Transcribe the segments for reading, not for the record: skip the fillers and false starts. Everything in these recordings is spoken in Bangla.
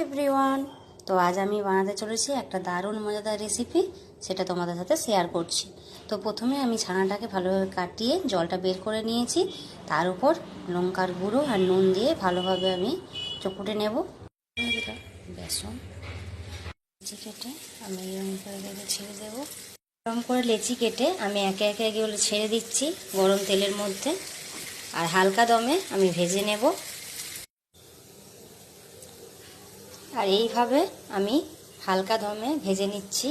এভরিওয়ান, তো আজ আমি বানাতে চলেছি একটা দারুণ মজাদার রেসিপি। সেটা তোমাদের সাথে শেয়ার করছি। তো প্রথমে আমি ছানাটাকে ভালোভাবে কাটিয়ে জলটা বের করে নিয়েছি। তার উপর লঙ্কার গুঁড়ো আর নুন দিয়ে ভালোভাবে আমি চকুটে নেব। বেসন লেচি কেটে আমি এরকম করে ছেড়ে দেবো। এরকম করে লেচি কেটে আমি একে একে এগুলো ছেড়ে দিচ্ছি গরম তেলের মধ্যে, আর হালকা দমে আমি ভেজে নেব। আর এইভাবে আমি হালকা দমে ভেজে নিচ্ছি।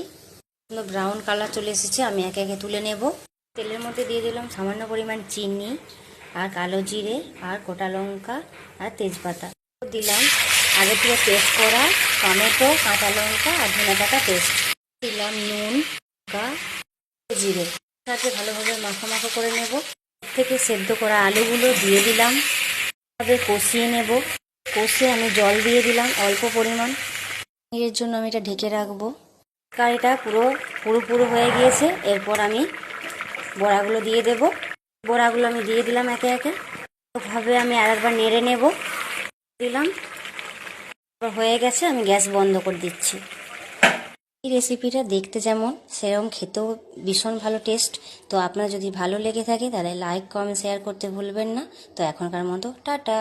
ব্রাউন কালার চলে এসেছে, আমি একে একে তুলে নেব। তেলের মধ্যে দিয়ে দিলাম সামান্য পরিমাণ চিনি আর কালো জিরে আর গোটা লঙ্কা আর তেজপাতা। দিলাম আগে থেকে পেস্ট করা টমেটো, কাঁচা লঙ্কা আর ধনেপাতা পেস্ট। দিলাম নুন, লঙ্কা, জিরে, সাথে ভালোভাবে মাখো করে নেব। থেকে সেদ্ধ করা আলুগুলো দিয়ে দিলাম, ভাবে কষিয়ে নেব। কষে আমি জল দিয়ে দিলাম অল্প পরিমাণ। এর জন্য আমি এটা ঢেকে রাখবো। তরকারিটা পুরো হয়ে গিয়েছে। এরপর আমি বড়াগুলো দিয়ে দেব। বড়াগুলো আমি দিয়ে দিলাম একে একে। ভাবে আমি আরেকবার নেড়ে নেব। দিলাম, হয়ে গেছে। আমি গ্যাস বন্ধ করে দিচ্ছি। এই রেসিপিটা দেখতে যেমন সেরকম খেতেও ভীষণ ভালো টেস্ট। তো আপনার যদি ভালো লেগে থাকে তাহলে লাইক, কমেন্ট, শেয়ার করতে ভুলবেন না। তো এখনকার মতো টাটা।